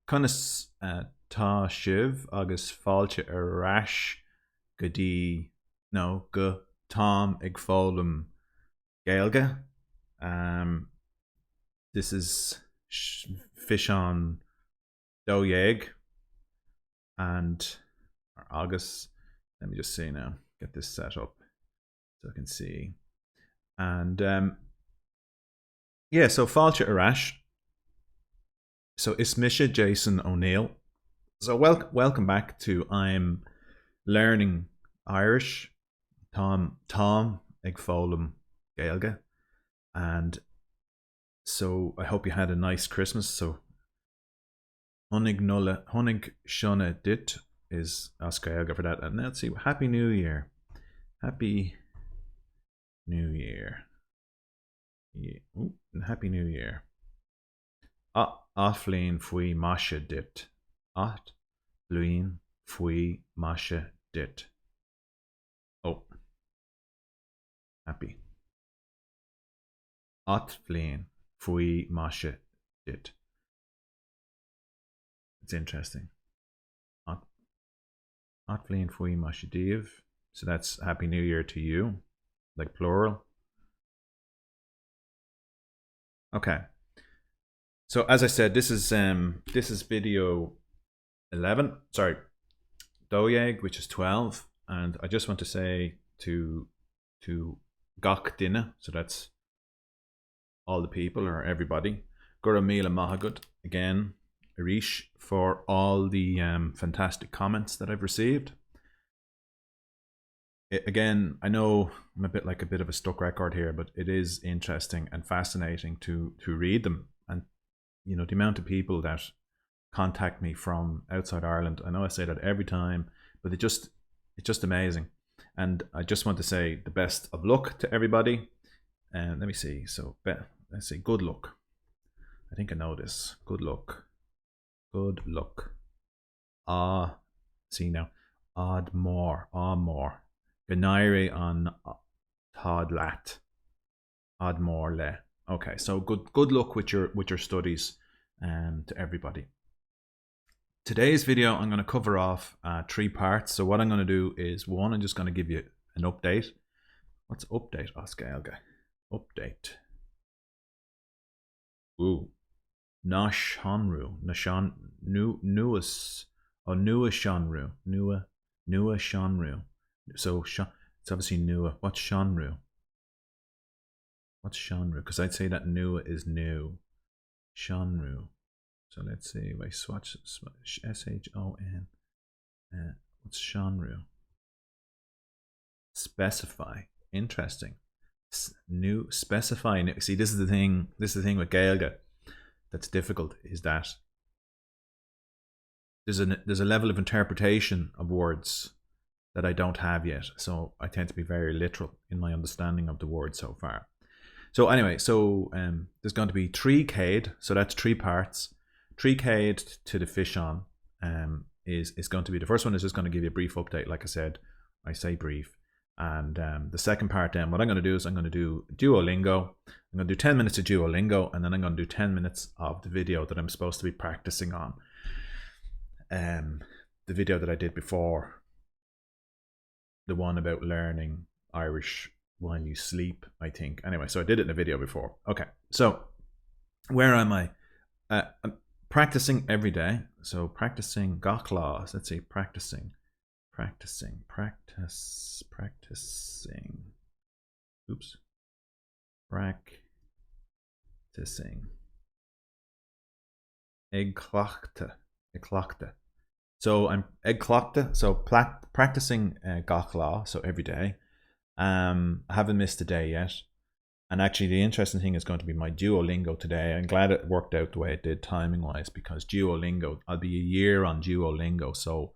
Conas tá sibh agus fáilte arás go dtí nó go tám ag fálam Gaeilge. This is fiseán Duolingo and August. Let me just see now, get this set up so I can see. And yeah, so fáilte arás. So Ismisha Jason O'Neill. So welcome back to I'm Learning Irish. Tom ag fálam Gaeilge. And so I hope you had a nice Christmas. So Honig Shona Dit is as Gaeilge for that. And let's see, Happy New Year. Happy New Year. Yeah. Ooh, Happy New Year. Aflin fui masha dit. Aflin fui masha dit. Oh. Happy. Aflin fui masha dit. It's interesting. Aflin fui masha div. So that's Happy New Year to you. Like plural. Okay. So as I said, this is video 11. Sorry, Duolingo, which is 12, and I just want to say to gach dinner. So that's all the people or everybody. Gura Mila Mahagud again, Arish, for all the fantastic comments that I've received. Again, I know I'm a bit of a stuck record here, but it is interesting and fascinating to read them. And you know, the amount of people that contact me from outside Ireland, I know I say that every time, but it's just amazing. And I just want to say the best of luck to everybody. And let me see. So let's say good luck. I think I know this. Good luck. Good luck. See now. More. Ganairi on Todd Lat. More le. Okay, so good luck with your studies to everybody. Today's video, I'm going to cover off 3 parts. So what I'm going to do is, one, I'm just going to give you an update. What's update, Osgailge? Update. Ooh. Nash Hanru. Nashan Nuas. Oh, Nua Shanru. Nua Shanru. So it's obviously Nua. What's Shanru? What's Shanru? Because I'd say that Nua is new. Shanru. So let's see. If I swatch SHON. What's Shanru? Specify. Interesting. New. Specify. See, this is the thing. This is the thing with Gaeilge that's difficult, is that there's a level of interpretation of words that I don't have yet. So I tend to be very literal in my understanding of the word so far. So anyway, so there's going to be 3 chairde, so that's 3 parts. 3 chairde to the fiseán is going to be, the first one is just going to give you a brief update. Like I said, I say brief. And the second part then, what I'm going to do is I'm going to do Duolingo. I'm going to do 10 minutes of Duolingo, and then I'm going to do 10 minutes of the video that I'm supposed to be practicing on. The video that I did before, the one about learning Irish while you sleep, I think. Anyway, so I did it in a video before. Okay, so where am I? I'm practicing every day. So practicing gach laws. Let's see, practicing. Oops. Practicing. Eglachta. So I'm eglachta. So practicing gach law. So every day. I haven't missed a day yet. And actually the interesting thing is going to be my Duolingo today. I'm glad it worked out the way it did timing wise, because Duolingo, I'll be a year on Duolingo. So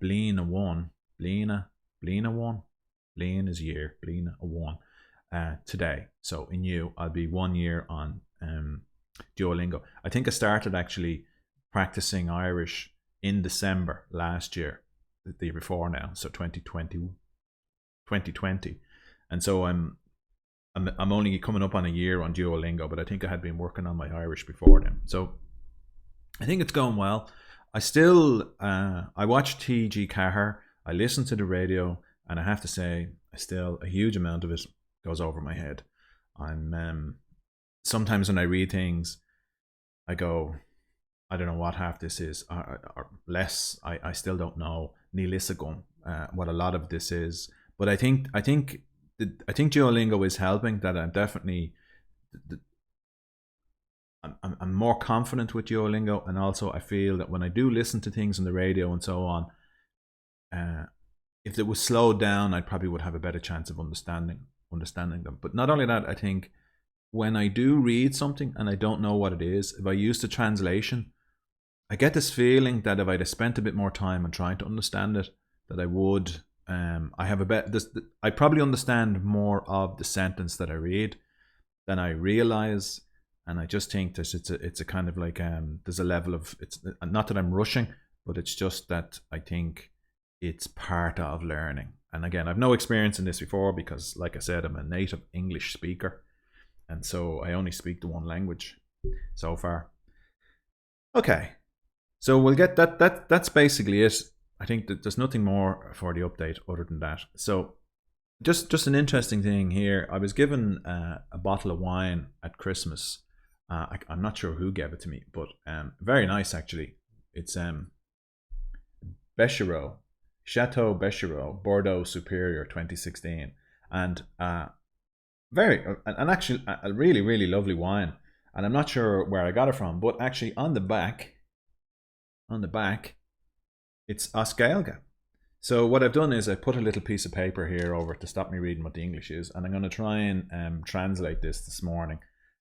Blin a one is year, Blin a one today. So in you, I'll be 1 year on Duolingo. I think I started actually practicing Irish in December last year, the year before now, so 2020. And so I'm only coming up on a year on Duolingo, but I think I had been working on my Irish before then. So I think it's going well. I still, I watch TG Cahir, I listen to the radio, and I have to say, a huge amount of it goes over my head. I'm sometimes when I read things, I go, I don't know what half this is, or less. I still don't know. Níl what a lot of this is, but I think Duolingo is helping. That I'm definitely, I'm more confident with Duolingo, and also I feel that when I do listen to things on the radio and so on, if it was slowed down, I probably would have a better chance of understanding them. But not only that, I think when I do read something and I don't know what it is, if I use the translation, I get this feeling that if I'd have spent a bit more time on trying to understand it, that I would. I have a bet. I probably understand more of the sentence that I read than I realize, and I just think that it's a kind of like there's a level of, it's not that I'm rushing, but it's just that I think it's part of learning. And again, I've no experience in this before because, like I said, I'm a native English speaker, and so I only speak the one language so far. Okay, so we'll get that. That's basically it. I think that there's nothing more for the update other than that. So just an interesting thing here. I was given a bottle of wine at Christmas. I'm not sure who gave it to me, but very nice actually. It's Bechereau, Chateau Bechereau, Bordeaux Superior 2016, and actually a really lovely wine. And I'm not sure where I got it from, but actually on the back, it's Oscailga. So what I've done is I put a little piece of paper here over to stop me reading what the English is, and I'm going to try and translate this morning,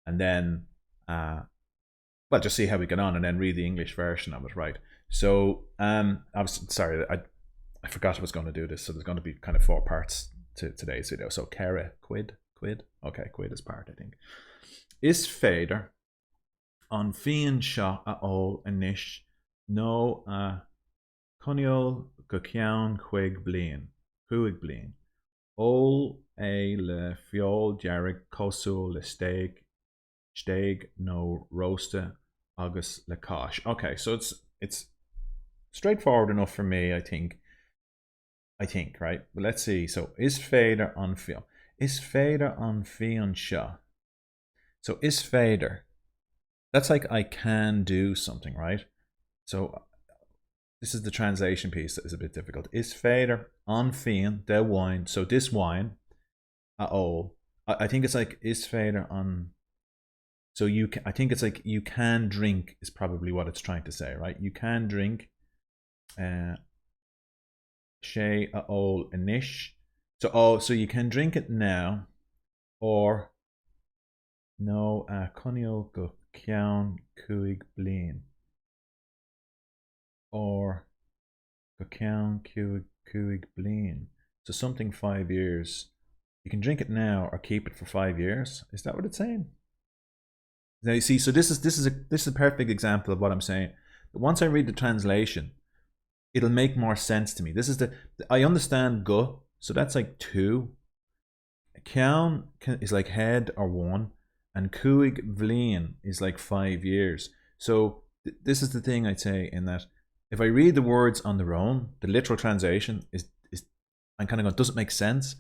and then well, just see how we get on, and then read the English version of it, right? So I was sorry, I forgot I was going to do this, so there's going to be kind of 4 parts to today's video. So Cara, quid, okay, quid is part, I think. Is féidir an fian seo a ól inis nó a coniol go ceann chuig bliain ól é le fiol dearg cosúil le steig nó roasta agus le cáis. Okay, so it's straightforward enough for me, I think, right? But let's see. So is féidir an fian seo. So is féidir, that's like I can do something, right? So this is the translation piece that is a bit difficult. Is féidir an fian de wine. So this wine a ól. I think it's like is féidir an. So I think it's like you can drink is probably what it's trying to say, right? You can drink sé a ól inis. So you can drink it now, or no a coniol go ceann chuig bliain, or go ceann chuig bliain. So something 5 years. You can drink it now or keep it for 5 years. Is that what it's saying? Now you see, so this is a perfect example of what I'm saying. But once I read the translation, it'll make more sense to me. This is I understand go, so that's like 2. Ceann is like head or 1, and chuig bliain is like 5 years. So this is the thing I'd say, in that if I read the words on their own, the literal translation is I'm kind of going, doesn't make sense.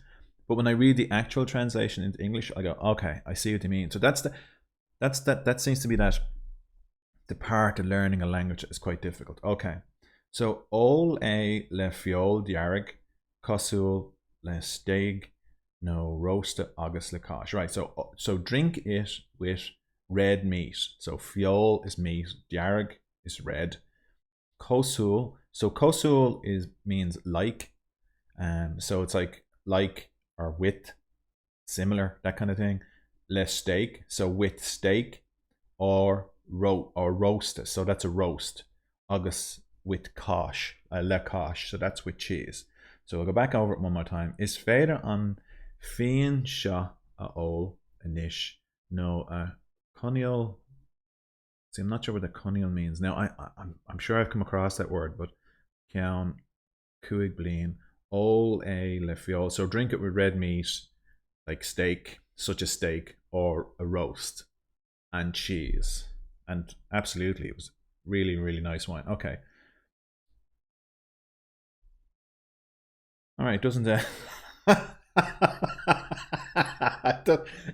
But when I read the actual translation into English, I go, okay, I see what you mean. So that seems to be that the part of learning a language is quite difficult. Okay, so ól é le fiol dearg cosúil le steig nó roasta agus le cáis. Right, so drink it with red meat. So fiol is meat, dearg is red, cosúil. So cosúil means like, so it's like or with, similar, that kind of thing. Le steak, so with steak, or roasta, so that's a roast. Agus with cáis, le cáis, so that's with cheese. So I'll go back over it one more time. Is féidir an fian seo a ól inis nó a coniol. See, I'm not sure what the coniol means. Now I'm sure I've come across that word, but ceann chuig bliain ól é le fiol. So drink it with red meat, like steak, such a steak, or a roast, and cheese. And absolutely, it was Really, really nice wine. Okay. All right, doesn't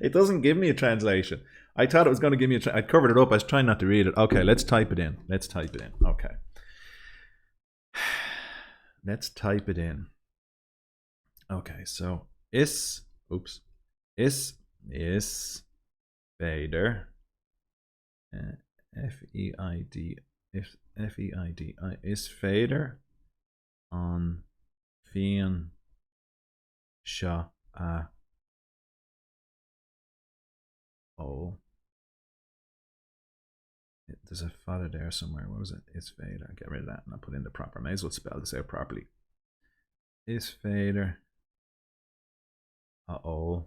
it doesn't give me a translation. I thought it was going to give me I covered it up. I was trying not to read it. Okay, let's type it in. Let's type it in. Okay. Let's type it in. Okay, so is fader F-E-I-D F-E-I-D-I is fader on fian sha oh, there's a fada there somewhere. What was it? Is fader. I'll get rid of that and I'll put in the proper. May as well spell this out properly. Is fader. Oh,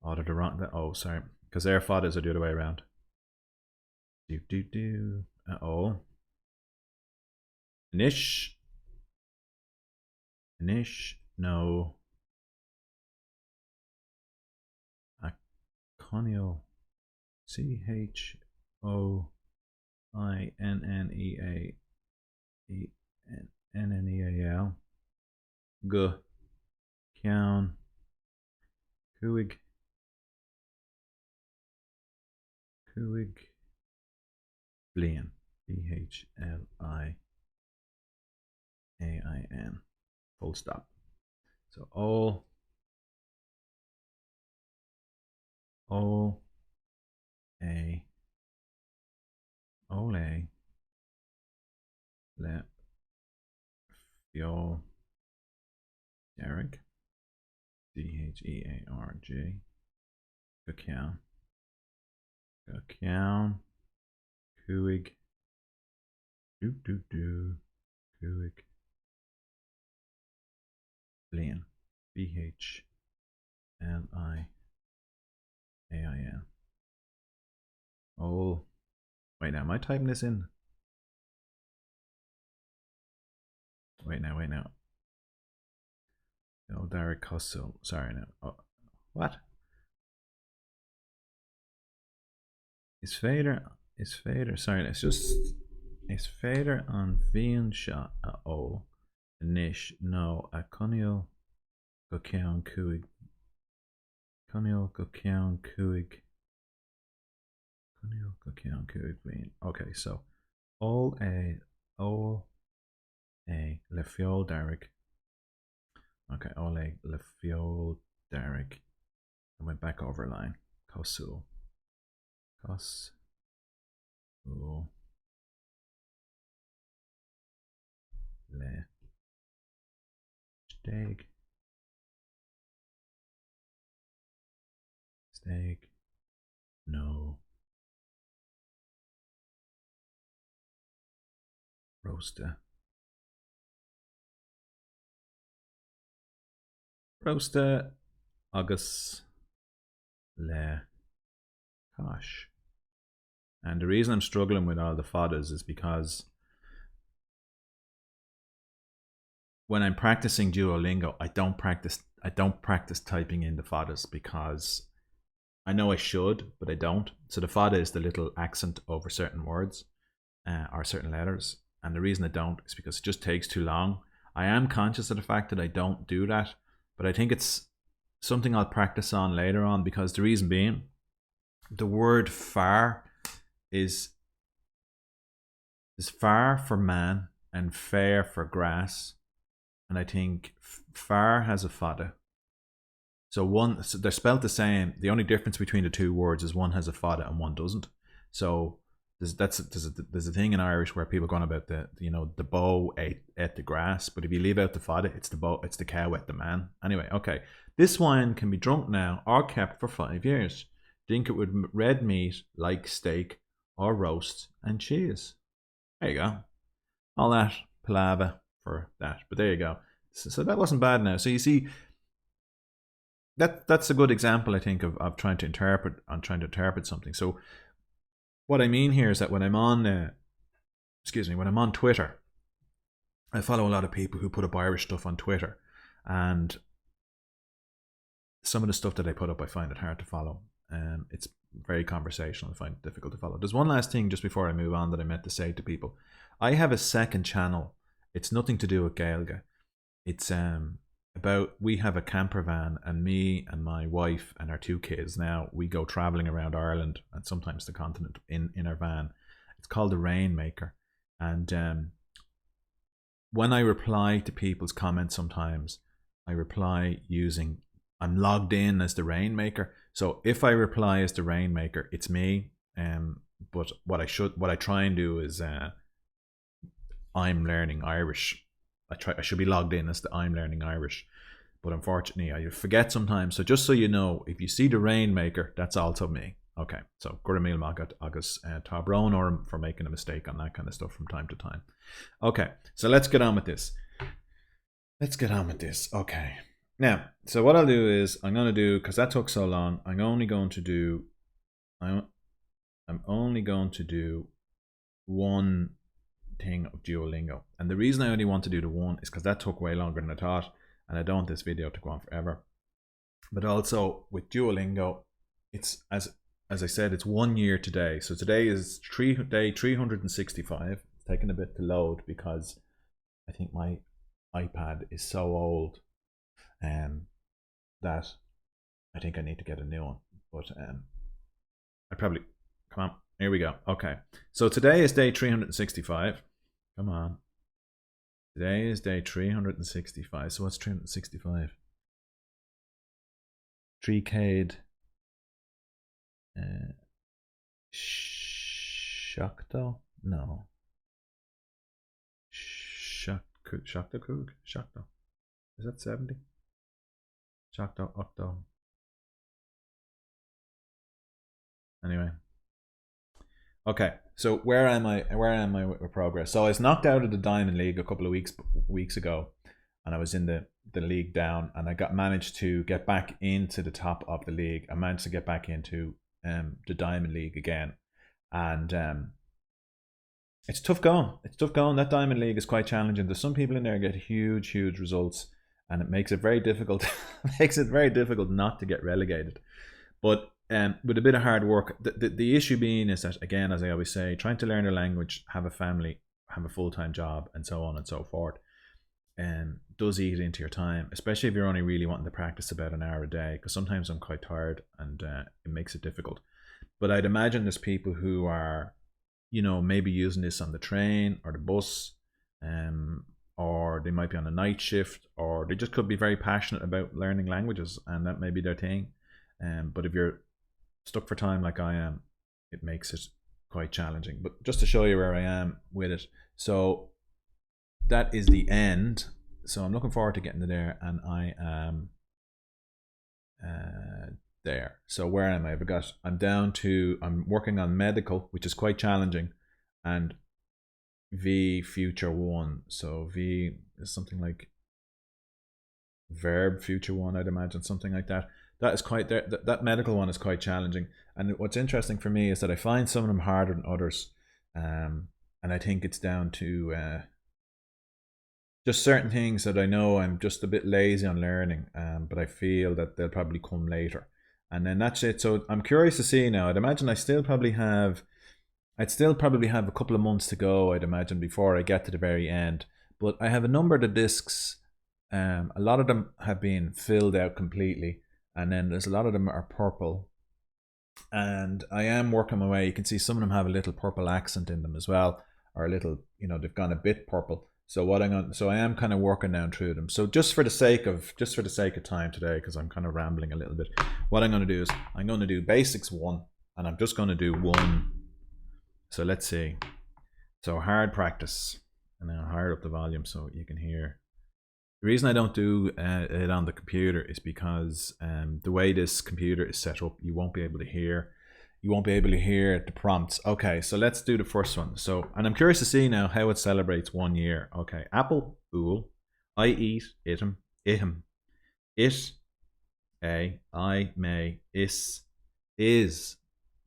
they're the wrong. Oh, sorry, because their fadas are the other way around. Oh. Nish. No. Conio. Choinneal. G. Cian. Cuig. Blian. Blian. Full stop. So all a ole le fio Derek Dhearg Gacian Cuig Cuig Blian Blian. Oh, wait now, am I typing this in? Wait now. Oh, Derek Cossel. Sorry now. Oh, what? Is fader? Sorry, it's just. Is fader on Vian shot? Oh, Nish. No, a Conil Gokian Kuig. Conil Gokian Kuig. Okay, so all a le fiol Derek. Okay, all a le fiol Derek. I went back over a line. Cosul. Le Steg. No. Roaster agus le Kosh. And the reason I'm struggling with all the fadas is because when I'm practicing Duolingo, I don't practice typing in the fadas because I know I should, but I don't. So the fada is the little accent over certain words or certain letters. And the reason I don't is because it just takes too long. I am conscious of the fact that I don't do that, but I think it's something I'll practice on later on, because the reason being, the word far is far for man and fair for grass. And I think far has a fada. So they're spelled the same. The only difference between the two words is one has a fada and one doesn't. So there's a thing in Irish where people go on about the bow ate the grass, but if you leave out the fada, it's the cow ate the man. Anyway, okay. This wine can be drunk now or kept for 5 years. Drink it with red meat like steak or roast and cheese. There you go. All that palava for that. But there you go. So that wasn't bad now. So you see, that's a good example, I think, of trying to interpret something. So what I mean here is that when I'm on Twitter, I follow a lot of people who put up Irish stuff on Twitter, and some of the stuff that they put up, I find it hard to follow. It's very conversational. I find it difficult to follow. There's one last thing just before I move on that I meant to say to people. I have a second channel. It's nothing to do with Gaeilge. It's about, we have a camper van, and me and my wife and our 2 kids now, we go traveling around Ireland and sometimes the continent in our van. It's called the Rainmaker. And when I reply to people's comments sometimes, I reply using, I'm logged in as the Rainmaker. So if I reply as the Rainmaker, it's me. But what I try and do is I'm learning Irish. I should be logged in as the I'm learning Irish, but unfortunately I forget sometimes. So just so you know, if you see the Rainmaker, that's also me. Okay, so gura míle magat agus tá brón orm for making a mistake on that kind of stuff from time to time. Okay, so let's get on with this. Okay, now, so what I'll do is I'm going to do, because that took so long, I'm only going to do one thing of Duolingo. And the reason I only want to do the one is because that took way longer than I thought, and I don't want this video to go on forever. But also with Duolingo, it's as I said, it's 1 year today. So today is day 365. It's taking a bit to load because I think my iPad is so old that I think I need to get a new one. But I probably, come on, here we go. Okay, so today is day 365. Come on. Today is day 365. So what's 365? 3K'd Shakta? No. Shakta Kug? Shakta. Is that 70? Shakta Octo. Anyway. Okay, so where am I with progress? So I was knocked out of the Diamond League a couple of weeks ago, and I was in the league down, and I managed to get back into the top of the league. I managed to get back into the Diamond League again, and it's tough going. That Diamond League is quite challenging. There's some people in there get huge results, and it makes it very difficult. Not to get relegated. But with a bit of hard work, the issue being is that, again, as I always say, trying to learn a language, have a family, have a full-time job, and so on and so forth, does eat into your time, especially if you're only really wanting to practice about an hour a day, because sometimes I'm quite tired and it makes it difficult. But I'd imagine there's people who are, maybe using this on the train or the bus, or they might be on a night shift, or they just could be very passionate about learning languages, and that may be their thing. But if you're stuck for time like I am, it makes it quite challenging. But just to show you where I am with it, so that is the end. So I'm looking forward to getting to there, and I am there. So where am I? I'm working on medical, which is quite challenging, and V future 1. So V is something like verb future 1, I'd imagine, something like that. That is quite that medical one is quite challenging. And what's interesting for me is that I find some of them harder than others, and I think it's down to just certain things that I know I'm just a bit lazy on learning, but I feel that they'll probably come later, and then that's it. So I'm curious to see now. I'd imagine I'd still probably have a couple of months to go, I'd imagine, before I get to the very end. But I have a number of the discs. A lot of them have been filled out completely, and then there's a lot of them are purple, and I am working my way. You can see some of them have a little purple accent in them as well, or a little, they've gone a bit purple. So I am kind of working down through them. So just for the sake of time today, because I'm kind of rambling a little bit, what I'm going to do is I'm going to do basics 1, and I'm just going to do 1. So let's see. So hard practice, and then I'll hire up the volume so you can hear. The reason I don't do it on the computer is because the way this computer is set up, you won't be able to hear the prompts. Okay, so let's do the first one. So, and I'm curious to see now how it celebrates 1 year. Okay, apple, ool, I eat, item, item, it, a, I, may, is,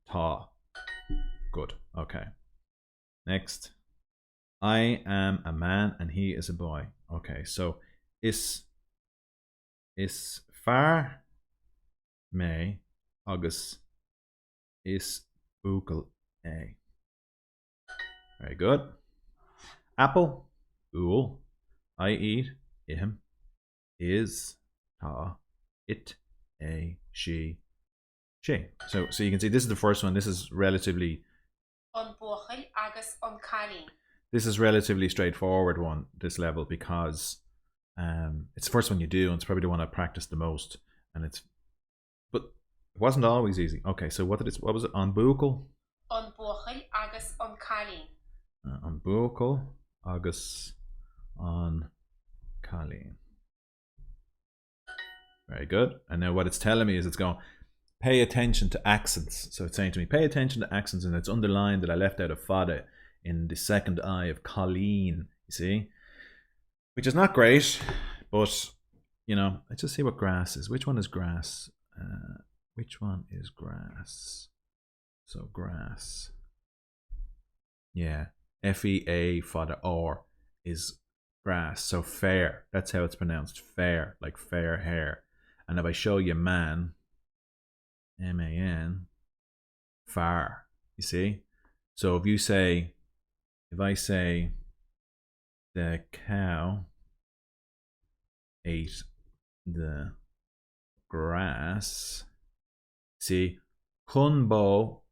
ta. Good. Okay. Next, I am a man and he is a boy. Okay, so is far, may, agus is buachail é. Very good. Apple, úl. I eat, ihem, is, tá, it, é, she. So you can see this is the first one. This is relatively this is relatively straightforward one, this level, because it's the first one you do, and it's probably the one I practiced the most. But it wasn't always easy. Okay, so what was it? An buachail? An buachail agus an cailín. An buachail agus an cailín. Very good. And now what it's telling me is it's going, pay attention to accents. So it's saying to me, pay attention to accents, and it's underlined that I left out a fada in the second I of cailín, you see? Which is not great, but, you know, let's just see what grass is. Which one is grass? Which one is grass? So grass. Yeah. F-E-A fada or is grass. So fair. That's how it's pronounced. Fair. Like fair hair. And if I show you man, M-A-N, far. You see? So if I say the cow ate the grass, see, chun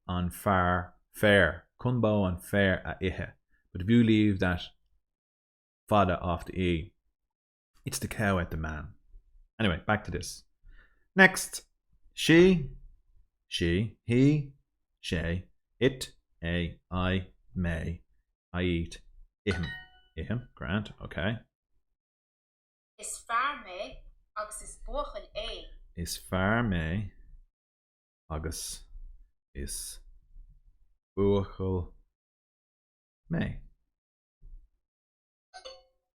on far, fair. Chun on fair a ihe. But if you leave that fada off the E, it's the cow at the man. Anyway, back to this. Next, she, he, she, it, a, I, may, I eat, ihem, grand, okay. Is fear me agus is buachail é. Is fear me agus is buachail me.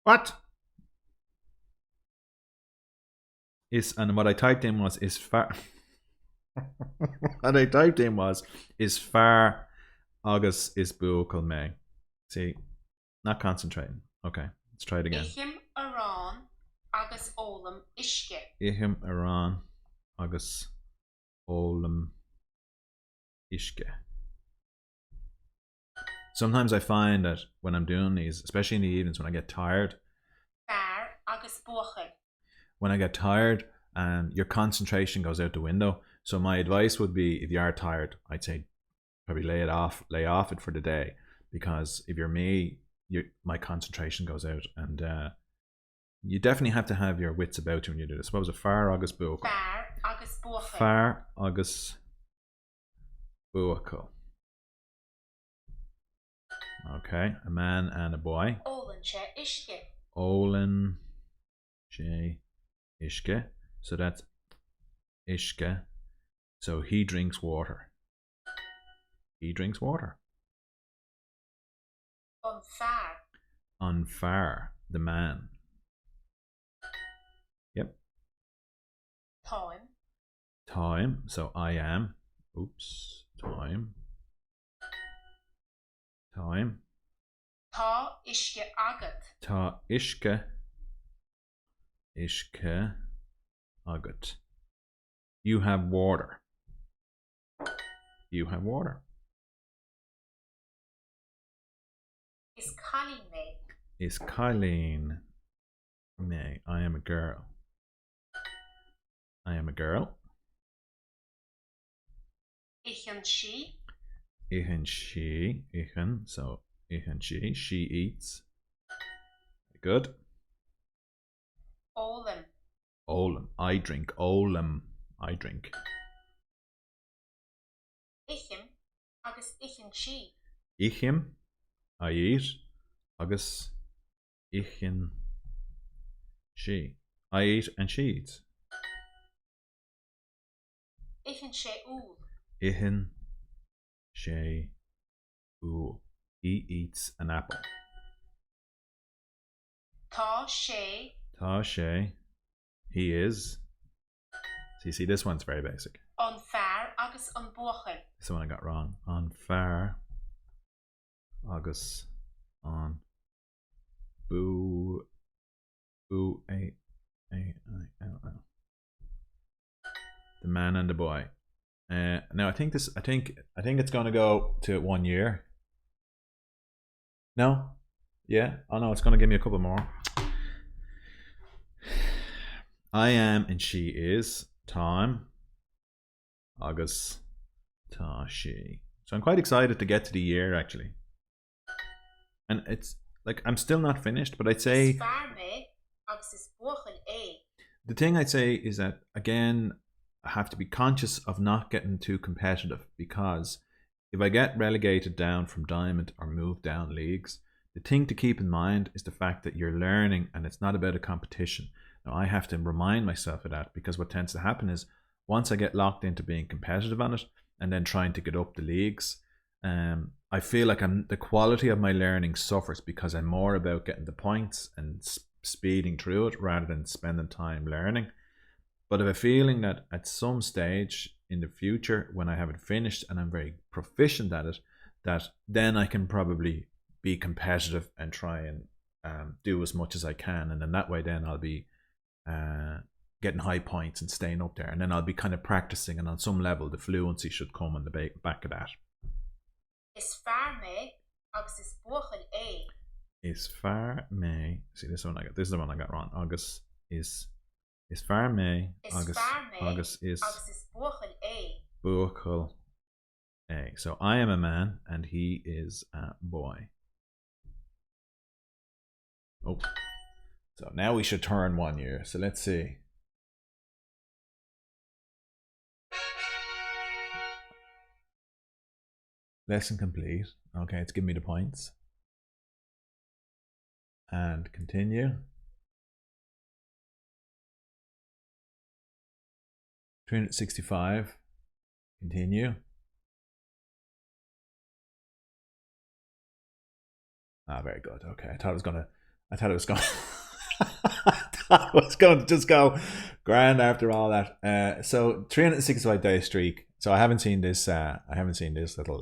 What? And what I typed in was is far. What I typed in was is far agus is buachail me. See, not concentrating. Okay, let's try it again. Ihim arán agus ólam isce. Ihim arán agus ólam isce. Sometimes I find that when I'm doing these, especially in the evenings when I get tired, Fear agus buachail. When I get tired, your concentration goes out the window. So my advice would be, if you are tired, I'd say probably lay off it for the day, because if you're me, my concentration goes out, and you definitely have to have your wits about you when you do this. What was it? Far agus buachail. Fear agus buachail. Far agus buachail. Okay, a man and a boy. Ólan sé isce. Ólan sé isce. So that's isce. So he drinks water. He drinks water. An fear. An fear, the man. Yep. Time. Time. So I am. Oops. Time. Time. Tá isce agat. Tá isce. Isce agat. You have water. You have water. Is cailín me. Is cailín me. I am a girl. I am a girl. Ichen she. Ichen she. Ichen. So ichen she. She eats. Good. Ólam. Ólam. I drink. Ólam. I drink. Ichim agus ichen she. Ichim. I eat. Agus ichen she. I eat and she eats. Ichen sé úl. Ichen she úl. He eats an apple. Tá sé. Tá sé. He is. So you see, this one's very basic. An fear agus an buachail. This is the one I got wrong. An fear agus an buachail. The man and the boy. Now I think it's going to go to 1 year. No, yeah. Oh no, it's going to give me a couple more. I am and she is Tom, August, Ta she. So I'm quite excited to get to the year actually, and it's like I'm still not finished, but I'd say Is fear me agus is buachal é. the thing I'd say is that again I have to be conscious of not getting too competitive, because if I get relegated down from diamond or move down leagues, the thing to keep in mind is the fact that you're learning and it's not about a competition. Now I have to remind myself of that, because what tends to happen is once I get locked into being competitive on it and then trying to get up the leagues, I feel like the quality of my learning suffers, because I'm more about getting the points and speeding through it rather than spending time learning. But I have a feeling that at some stage in the future, when I have it finished and I'm very proficient at it, that then I can probably be competitive and try and do as much as I can. And in that way, then I'll be getting high points and staying up there. And then I'll be kind of practicing, and on some level, the fluency should come on the back of that. Is fear me agus is buachal é. Is fear me. See, this one I got. This is the one I got wrong. August is fear me. August is buachal é. buachal a. So I am a man and he is a boy. Oh, so now we should turn 1 year. So let's see. Lesson complete. Okay, it's giving me the points. And continue. 365. Continue. Ah, very good. Okay, I thought it was going I thought it was going to just go grand after all that. So 365 day streak. So I haven't seen this little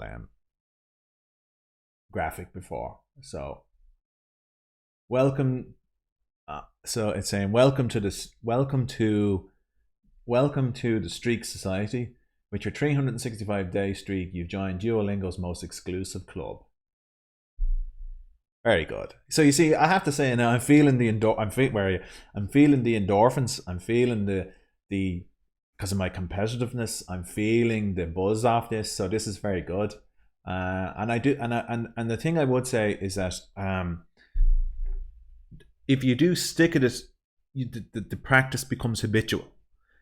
graphic before. So welcome. So it's saying welcome to the Streak Society. With your 365 day streak, you've joined Duolingo's most exclusive club. Very good. So you see, I have to say now, I'm feeling the endorphins. I'm feeling the because of my competitiveness. I'm feeling the buzz off this. So this is very good. And the thing I would say is that if you do stick at it, the practice becomes habitual.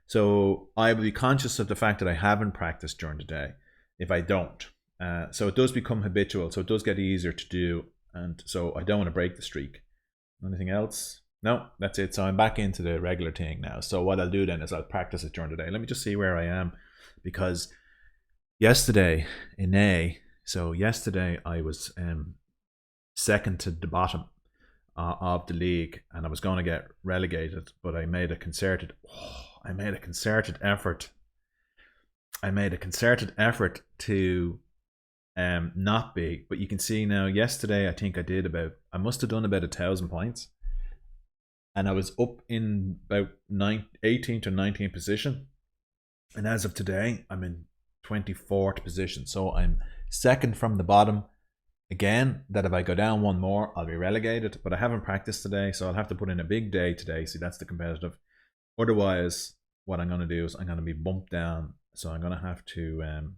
So I will be conscious of the fact that I haven't practiced during the day if I don't. So it does become habitual. So it does get easier to do. And so I don't want to break the streak. Anything else? No, that's it. So I'm back into the regular thing now. So what I'll do then is I'll practice it during the day. Let me just see where I am. Because yesterday in A, so yesterday I was second to the bottom of the league, and I was going to get relegated, but I made a concerted effort. I made a concerted effort to not be. But you can see now, yesterday I think I must have done about 1,000 points, and I was up in about 18th or 19th position, and as of today I'm in 24th position. So I'm second from the bottom. Again, that if I go down one more, I'll be relegated. But I haven't practiced today, so I'll have to put in a big day today. See, that's the competitive. Otherwise, what I'm going to do is I'm going to be bumped down. So I'm going to have to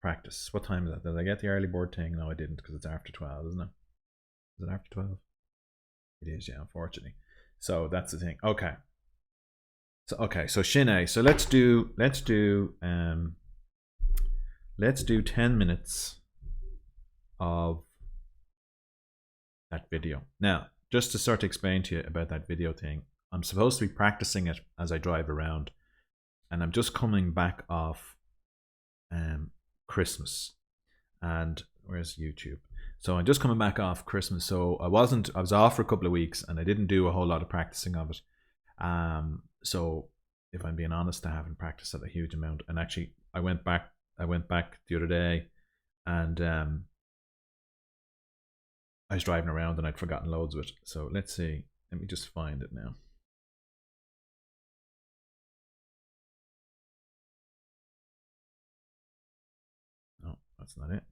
practice. What time is that? Did I get the early bird thing? No, I didn't, because it's after 12, isn't it? Is it after 12? It is, yeah, unfortunately. So that's the thing. Okay. So Shine. So let's do 10 minutes of that video. Now, just to sort of explain to you about that video thing, I'm supposed to be practicing it as I drive around, and I'm just coming back off Christmas. And where's YouTube? So I'm just coming back off Christmas. So I was off for a couple of weeks, and I didn't do a whole lot of practicing of it. So if I'm being honest, I haven't practiced it a huge amount. And actually, I went back the other day, and I was driving around and I'd forgotten loads of it. So let's see. Let me just find it now. that's not it.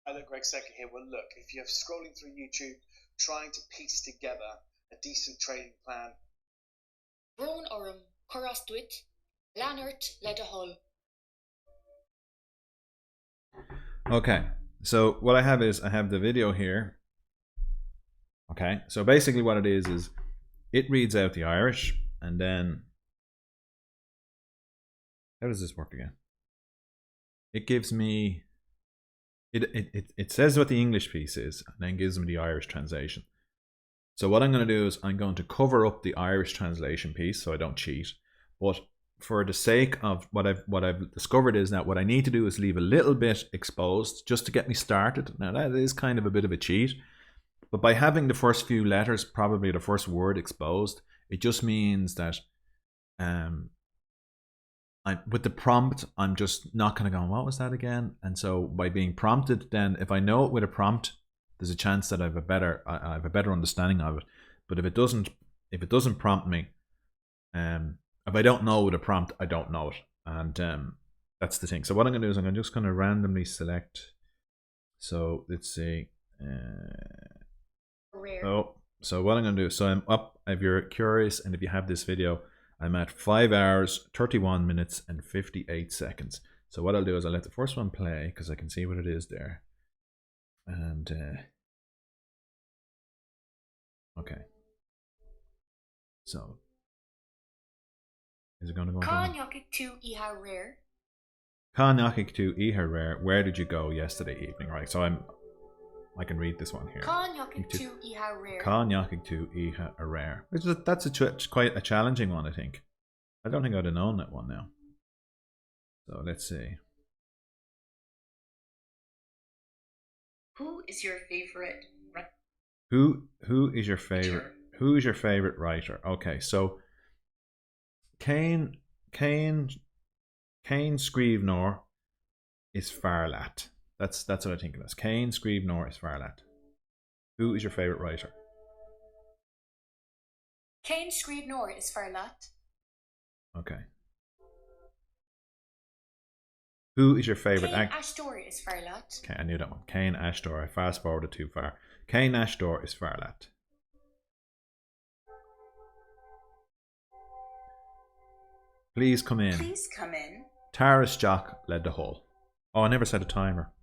Look, Greg Secker here. Well, look, if you're scrolling through YouTube trying to piece together a decent trading plan. Rón orm, choras duit, Lannert le de hull. Okay, so what I have is I have the video here. Okay, so basically what it is it reads out the Irish, and then how does this work again? It gives me it says what the English piece is, and then gives me the Irish translation. So what I'm going to do is I'm going to cover up the Irish translation piece so I don't cheat. But for the sake of what I've discovered is that what I need to do is leave a little bit exposed just to get me started. Now that is kind of a bit of a cheat, but by having the first few letters, probably the first word exposed, it just means that with the prompt, I'm just not going to go, what was that again? And so by being prompted, then if I know it with a prompt, there's a chance that I have a better understanding of it. But if it doesn't prompt me, if I don't know with a prompt, I don't know it, and that's the thing. So what I'm going to do is I'm just going to randomly select. So let's see. So what I'm going to do. So I'm up. If you're curious, and if you have this video, I'm at 5 hours, 31 minutes, and 58 seconds. So what I'll do is I'll let the first one play because I can see what it is there. And okay. So is it going to go? Cognac to Iha rare. Cognac to Iha rare. Where did you go yesterday evening? Right. So I can read this one here. Cognac to Iha rare. Cognac to Iha rare. That's quite a challenging one, I think. I don't think I'd have known that one now. So let's see. Who is your favorite? Who is your favorite? Who is your favorite writer? Okay, so Cain Scribnor is Farlat. That's what I think of as. Cain Scribnor is Farlat. Who is your favorite writer? Cain Scribnor is Farlat. Okay. Who is your favorite actor? Cain Ashtor is Farlat. Okay, I knew that one. Cain Ashtor. I fast forwarded too far. Cain Ashtor is Farlat. Please come in. Please come in. Taras Jock led the hull. Oh, I never set a timer.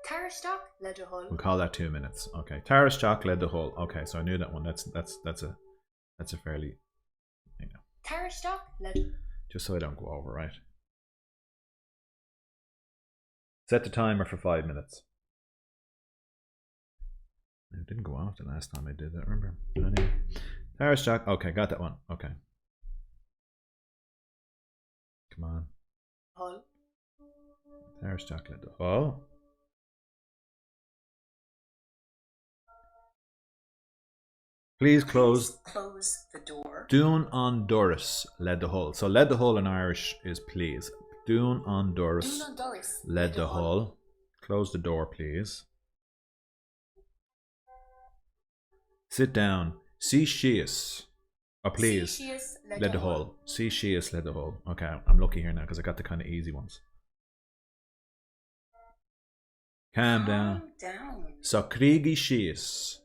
Taras Jock led the hull. We'll call that 2 minutes. Okay. Taras Jock led the hull. Okay, so I knew that one. That's a fairly, you know. Taras Jock led. Just so I don't go over, right? Set the timer for 5 minutes. It didn't go off the last time I did that, remember? Anyway. Taras Jock. Okay, got that one. Okay. Come on. Hull. Taras Jock led the hull. Please close the door. Dún an Doras led the hull. So led the hull in Irish is please. Dún an Doras led the hull. Close the door, please. Sit down. See Sheas. Oh, please. Led the hull. See Sheas led the hull. Okay, I'm lucky here now because I got the kind of easy ones. Calm down. So Kriegi Sheas.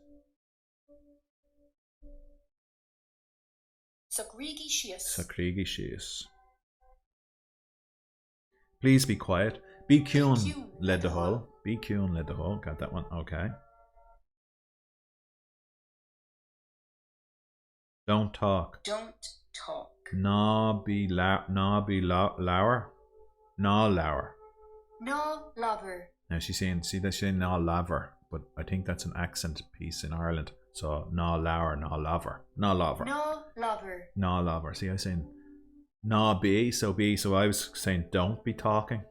Sakrigi Sheas. Please be quiet. Be Kuhn led the hull. Be Kuhn led the hull. Got that one. Okay. Don't talk. Don't talk. Na be lower. Na lower. No lover. Now she's saying na laver, but I think that's an accent piece in Ireland. So na lower, na lover. Na lover. No lover. Na lover. See, I was saying na be, so be. So I was saying don't be talking.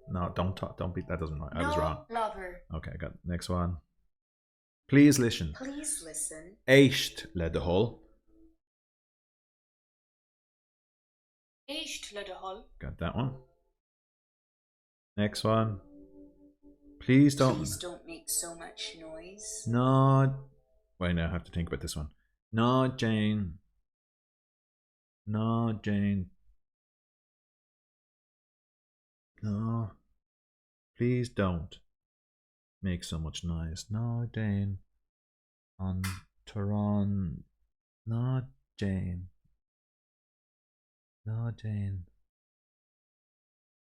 No, don't talk. Don't be. That doesn't right. I was wrong. Lover. Okay, I got next one. Please listen. Please listen. Éist led the hull. Éist led the hull. Got that one. Next one. Please don't make so much noise. No. Wait, now I have to think about this one. No, Jane. No, Jane. No. Please don't make so much noise. No, Dane. On Tehran. No, Jane. No, Jane.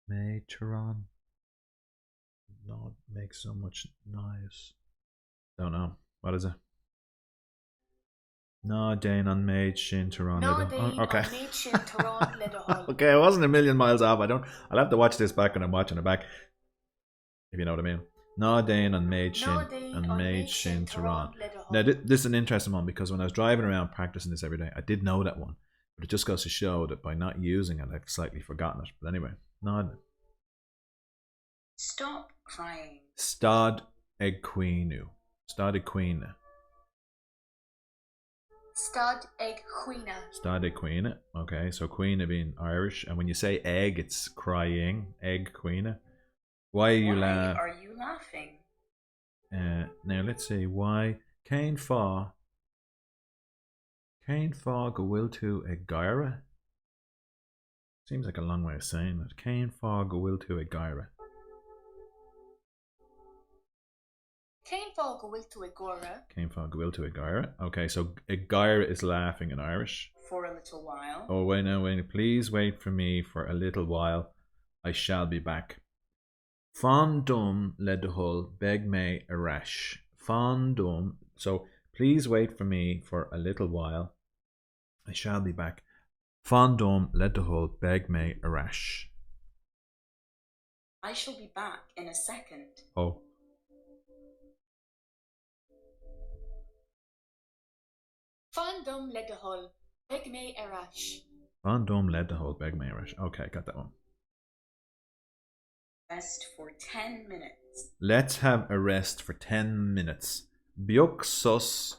May Tehran. Not make so much noise. Don't know. What is it? No, Dane on Maid Shin Tehran. No Little- Dane oh, okay. on Maid Shin Tehran Little Hall. Okay, I wasn't a million miles off. I'll have to watch this back when I'm watching it back. If you know what I mean. No Dane on Maid Shin No Dane and on Maid Maid Shin Shin Tehran. Tehran Little Hall. Now this is an interesting one because when I was driving around practicing this every day, I did know that one. But it just goes to show that by not using it, I've slightly forgotten it. But anyway, no. Stop crying. Stad ag queenu. Stad ag queena. Stad egg Queena. Stad ag queena. Okay, so queena being Irish. And when you say egg, it's crying. Egg queena. Why are you laughing? Are you laughing? Now let's see. Why? Cain fa. Cain fa go will to a gaira. Seems like a long way of saying that. Cain fa go will to a gaira. Cain fog will to Agora. Cain fa go will to a gaira. Okay, so a gaira is laughing in Irish. For a little while. Oh wait, no, wait. Please wait for me for a little while. I shall be back. Fan dum le de hull beg me a rash. Fan dum. So please wait for me for a little while. I shall be back. Fan dum le de hull beg me a rash. I shall be back in a second. Oh. Fandom led the hall. Beg me a rash. Fan dum le de hull beg me a rash. Okay, got that one. Rest for 10 minutes. Let's have a rest for 10 minutes. Biok sus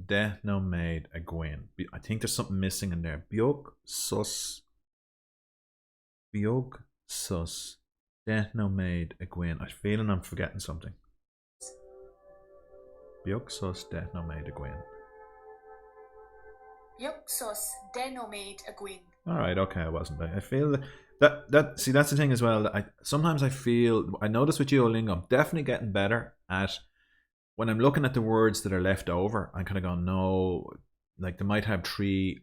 de no maid a gwyn. I think there's something missing in there. Biok sus de no maid a gwyn. I'm feeling I'm forgetting something. Biok sus de no maid a gwyn. Yuxos denomade a gwyn. All right, okay, I wasn't. I feel that see, that's the thing as well. That sometimes I notice with Duolingo, I'm definitely getting better at when I'm looking at the words that are left over. I'm kind of going, no, like they might have three,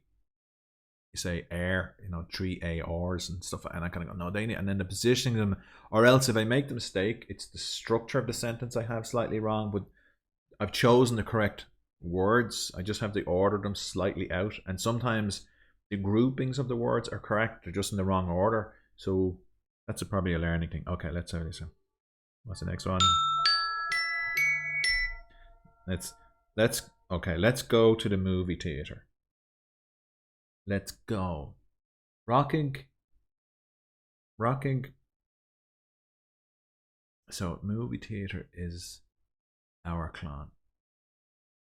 you say air, three ARs and stuff, and I kind of go, no, they need, and then the positioning them, or else if I make the mistake, it's the structure of the sentence I have slightly wrong, but I've chosen the correct words. I just have to order them slightly out, and sometimes the groupings of the words are correct, they're just in the wrong order. So that's probably a learning thing. Okay, let's have this. What's the next one? Let's go to the movie theater. Let's go. Rocking. So movie theater is our clan.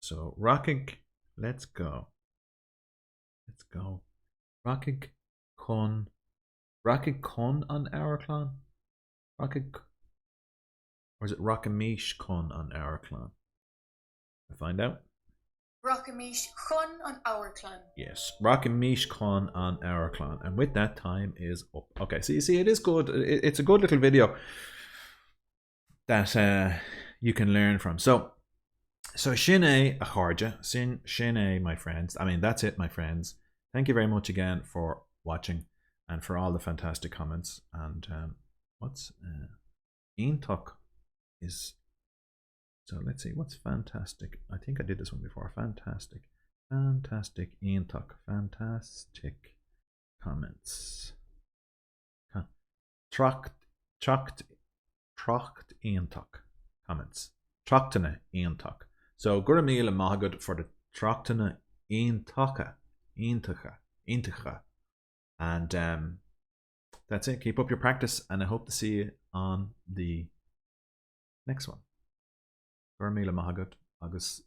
So rocking, let's go. Rocking con on our clan? Rocking, or is it Rockamish con on our clan? I find out. Rockamish Khun on our clan. Yes, Rockamish con on our clan. And with that, time is up. Okay, so you see, it is good. It's a good little video that you can learn from. So Shine a chairde, Shine, my friends. I mean, that's it, my friends. Thank you very much again for watching and for all the fantastic comments. And what's Iontok is, so let's see, what's fantastic? I think I did this one before. Fantastic Iontok, fantastic comments. Trocht Iontok comments. Trochtana Iontok. So Guramila Mahagud for the Trochtana Iontoka. And that's it. Keep up your practice, and I hope to see you on the next one. Guramila Mahagud Agus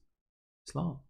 Slán.